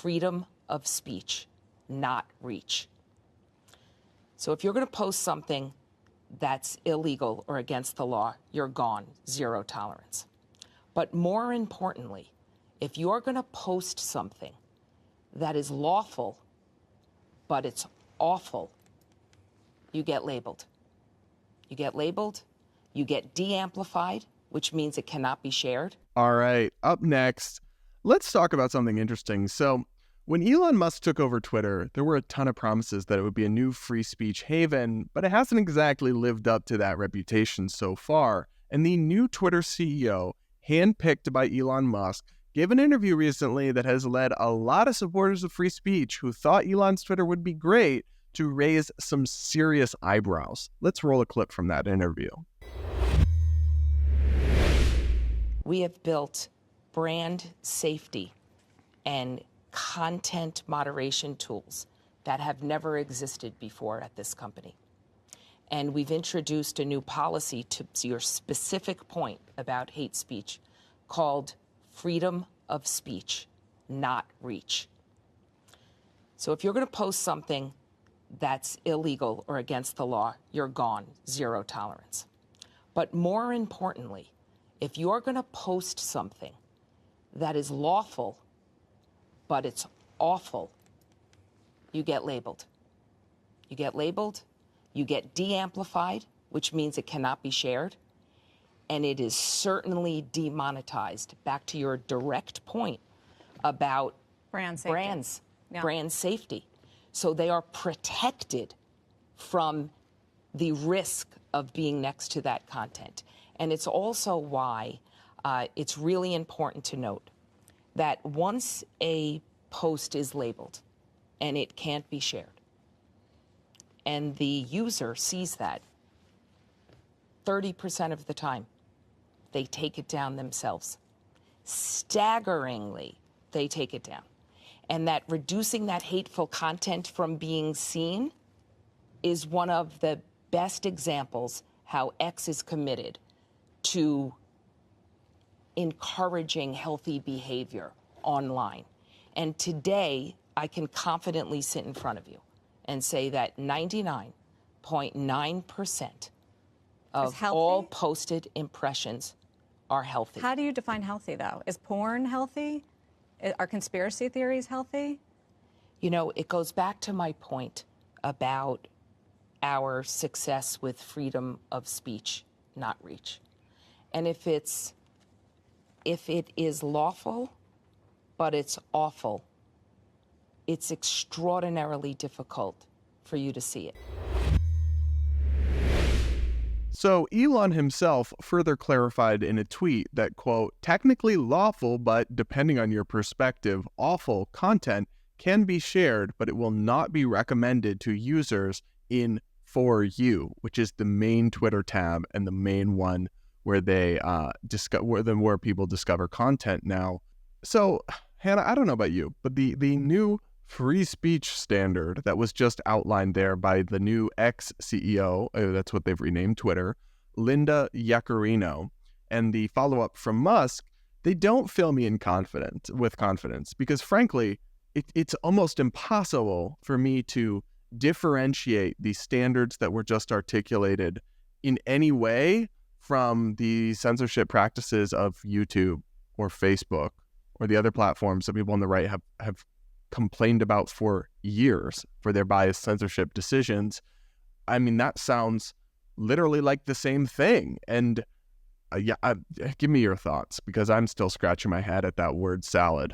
freedom of speech, not reach. So if you're going to post something that's illegal or against the law, you're gone, zero tolerance. But more importantly, if you're going to post something that is lawful, but it's awful, you get labeled. You get labeled, you get de-amplified, which means it cannot be shared. All right, up next, let's talk about something interesting. So when Elon Musk took over Twitter, there were a ton of promises that it would be a new free speech haven, but it hasn't exactly lived up to that reputation so far. And the new Twitter CEO, handpicked by Elon Musk, gave an interview recently that has led a lot of supporters of free speech who thought Elon's Twitter would be great to raise some serious eyebrows. Let's roll a clip from that interview. We have built brand safety and content moderation tools that have never existed before at this company. And we've introduced a new policy, to your specific point about hate speech, called freedom of speech, not reach. So if you're going to post something that's illegal or against the law, you're gone, zero tolerance. But more importantly, if you're going to post something that is lawful, but it's awful, you get labeled. You get labeled, you get de-amplified, which means it cannot be shared, and it is certainly demonetized. Back to your direct point about brand safety. So they are protected from the risk of being next to that content. And it's also why it's really important to note that once a post is labeled and it can't be shared, and the user sees that, 30% of the time, they take it down themselves. Staggeringly, they take it down. And that reducing that hateful content from being seen is one of the best examples how X is committed to encouraging healthy behavior online. And today, I can confidently sit in front of you and say that 99.9% of all posted impressions are healthy. How do you define healthy, though? Is porn healthy? Are conspiracy theories healthy? You know, it goes back to my point about our success with freedom of speech, not reach. And if it is lawful, but it's awful, it's extraordinarily difficult for you to see it. So Elon himself further clarified in a tweet that, quote, technically lawful, but depending on your perspective, awful content can be shared, but it will not be recommended to users in For You, which is the main Twitter tab and the main one where they where people discover content now. So, Hannah, I don't know about you, but the new free speech standard that was just outlined there by the new ex-CEO, that's what they've renamed Twitter, Linda Yaccarino, and the follow-up from Musk, they don't fill me with confidence because, frankly, it's almost impossible for me to differentiate the standards that were just articulated in any way from the censorship practices of YouTube or Facebook or the other platforms that people on the right have complained about for years for their biased censorship decisions. I mean, that sounds literally like the same thing. And give me your thoughts, because I'm still scratching my head at that word salad.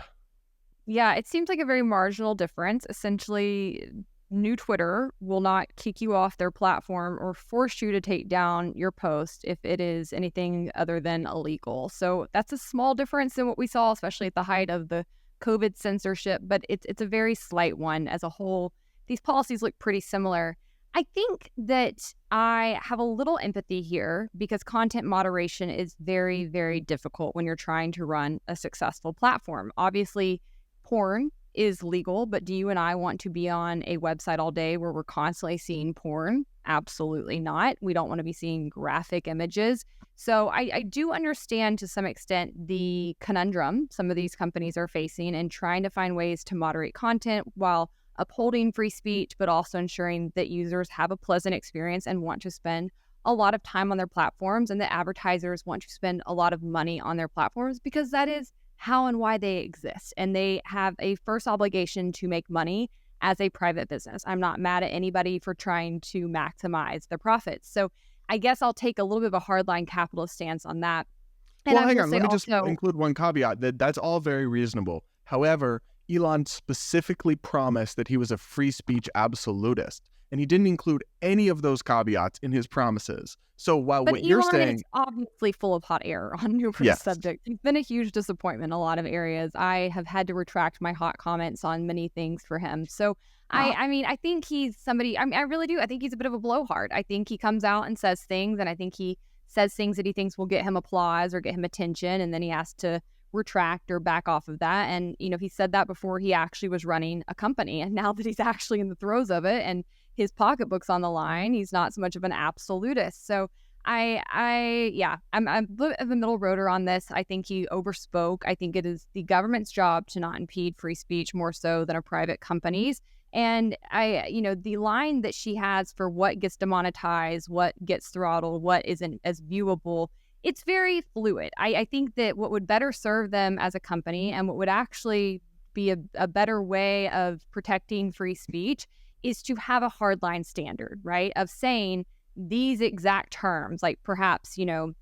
Yeah, it seems like a very marginal difference. Essentially, new Twitter will not kick you off their platform or force you to take down your post if it is anything other than illegal. So that's a small difference than what we saw, especially at the height of the COVID censorship, but it's a very slight one. As a whole, these policies look pretty similar. I think that I have a little empathy here because content moderation is very, very difficult when you're trying to run a successful platform. Obviously, porn is legal, but do you and I want to be on a website all day where we're constantly seeing porn? Absolutely not. We don't want to be seeing graphic images. So I do understand to some extent the conundrum some of these companies are facing and trying to find ways to moderate content while upholding free speech, but also ensuring that users have a pleasant experience and want to spend a lot of time on their platforms, and that advertisers want to spend a lot of money on their platforms because that is how and why they exist. And they have a first obligation to make money as a private business. I'm not mad at anybody for trying to maximize their profits. So I guess I'll take a little bit of a hardline capitalist stance on that. And Well, I hang will on. say Let me just also, include one caveat that that's all very reasonable. However, Elon specifically promised that he was a free speech absolutist, and he didn't include any of those caveats in his promises. So while but what you're Elon saying, is obviously full of hot air on numerous yes, subjects. He's been a huge disappointment in a lot of areas. I have had to retract my hot comments on many things for him. So I mean, I think he's somebody, I really do. I think he's a bit of a blowhard. I think he comes out and says things, and I think he says things that he thinks will get him applause or get him attention, and then he has to retract or back off of that. And, you know, he said that before he actually was running a company. And now that he's actually in the throes of it and his pocketbook's on the line, he's not so much of an absolutist. So I'm a bit of a middle roader on this. I think he overspoke. I think it is the government's job to not impede free speech more so than a private company's. And the line that she has for what gets demonetized, what gets throttled, what isn't as viewable, it's very fluid. I think that what would better serve them as a company and what would actually be a better way of protecting free speech is to have a hardline standard, right? Of saying these exact terms, like perhaps, the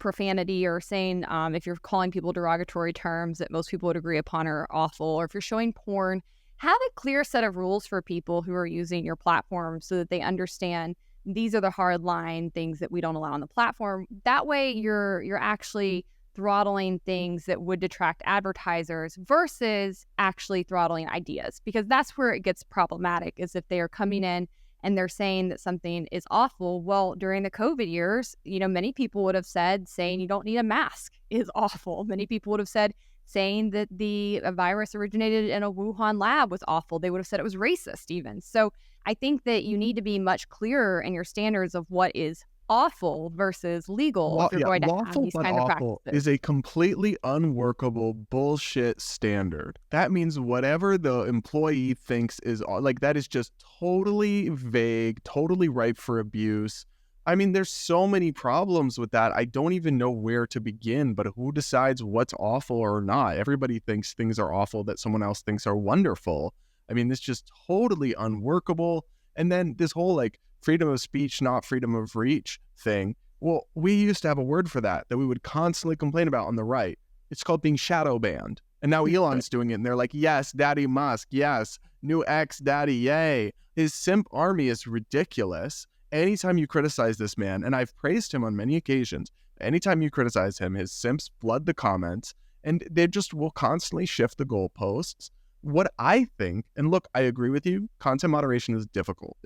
profanity, or saying if you're calling people derogatory terms that most people would agree upon are awful, or if you're showing porn, have a clear set of rules for people who are using your platform so that they understand these are the hard line things that we don't allow on the platform. That way you're actually throttling things that would detract advertisers versus actually throttling ideas, because that's where it gets problematic, is if they are coming in and they're saying that something is awful. Well, during the COVID years, many people would have said saying you don't need a mask is awful. Many people would have said saying that the virus originated in a Wuhan lab was awful. They would have said it was racist even. So I think that you need to be much clearer in your standards of what is awful versus legal if you're going to have these kind of awful practices. is a completely unworkable bullshit standard. That means whatever the employee thinks is like, that is just totally vague, totally ripe for abuse. I mean, there's so many problems with that. I don't even know where to begin, but who decides what's awful or not? Everybody thinks things are awful that someone else thinks are wonderful. I mean, it's just totally unworkable. And then this whole like freedom of speech, not freedom of reach thing. Well, we used to have a word for that we would constantly complain about on the right. It's called being shadow banned. And now Elon's doing it, and they're like, yes, Daddy Musk, yes, new ex daddy, yay. His simp army is ridiculous. Anytime you criticize this man, and I've praised him on many occasions, anytime you criticize him, his simps flood the comments, and they just will constantly shift the goalposts. What I think, and look, I agree with you, content moderation is difficult.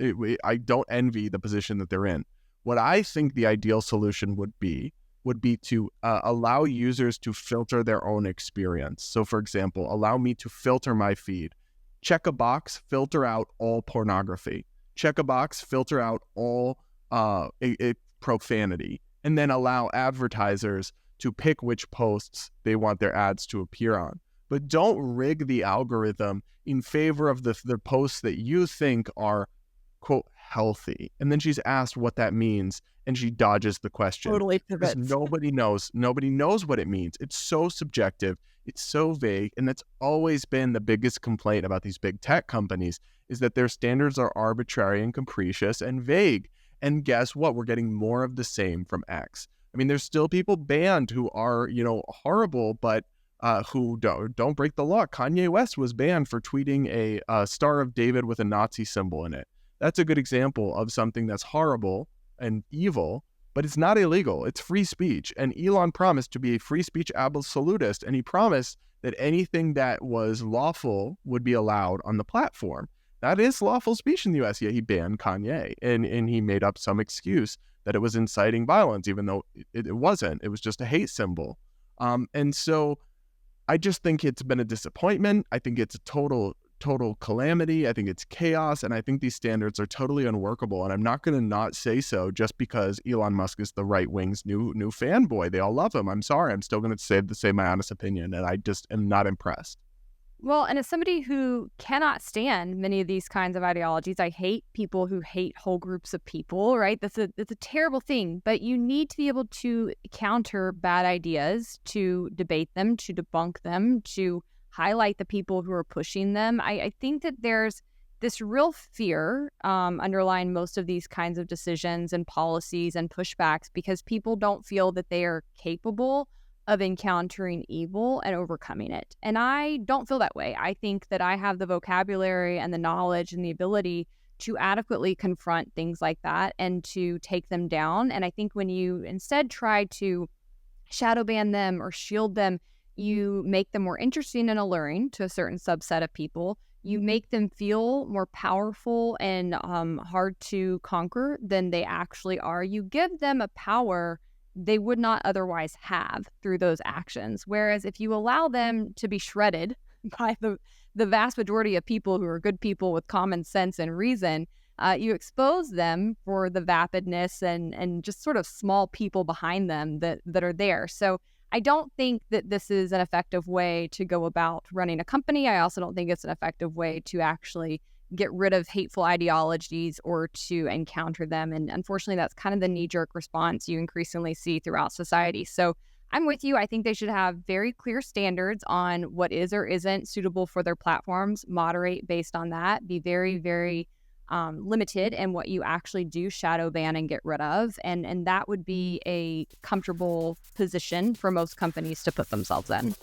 I don't envy the position that they're in. What I think the ideal solution would be to allow users to filter their own experience. So for example, allow me to filter my feed. Check a box, filter out all pornography. Check a box, filter out all profanity, and then allow advertisers to pick which posts they want their ads to appear on. But don't rig the algorithm in favor of the posts that you think are, quote, healthy. And then she's asked what that means, and she dodges the question. Totally because pivots. nobody knows what it means. It's so subjective. It's so vague. And that's always been the biggest complaint about these big tech companies, is that their standards are arbitrary and capricious and vague. And guess what? We're getting more of the same from X. I mean, there's still people banned who are, horrible, but who don't break the law. Kanye West was banned for tweeting a Star of David with a Nazi symbol in it. That's a good example of something that's horrible and evil, but it's not illegal. It's free speech. And Elon promised to be a free speech absolutist, and he promised that anything that was lawful would be allowed on the platform. That is lawful speech in the US. Yeah, he banned Kanye, and he made up some excuse that it was inciting violence, even though it wasn't. It was just a hate symbol. And so I just think it's been a disappointment. I think it's a total total calamity. I think it's chaos. And I think these standards are totally unworkable. And I'm not going to not say so just because Elon Musk is the right wing's new fanboy. They all love him. I'm sorry. I'm still going to say my honest opinion. And I just am not impressed. Well, and as somebody who cannot stand many of these kinds of ideologies, I hate people who hate whole groups of people, right? That's a terrible thing, but you need to be able to counter bad ideas, to debate them, to debunk them, to highlight the people who are pushing them. I think that there's this real fear underlying most of these kinds of decisions and policies and pushbacks because people don't feel that they are capable of encountering evil and overcoming it. And I don't feel that way. I think that I have the vocabulary and the knowledge and the ability to adequately confront things like that and to take them down. And I think when you instead try to shadow ban them or shield them, you make them more interesting and alluring to a certain subset of people. You make them feel more powerful and hard to conquer than they actually are. You give them a power they would not otherwise have through those actions. Whereas if you allow them to be shredded by the vast majority of people who are good people with common sense and reason, you expose them for the vapidness and just sort of small people behind them that are there. So I don't think that this is an effective way to go about running a company. I also don't think it's an effective way to actually get rid of hateful ideologies or to encounter them. And unfortunately, that's kind of the knee-jerk response you increasingly see throughout society. So I'm with you. I think they should have very clear standards on what is or isn't suitable for their platforms, moderate based on that, be very, very limited in what you actually do shadow ban and get rid of. And that would be a comfortable position for most companies to put themselves in.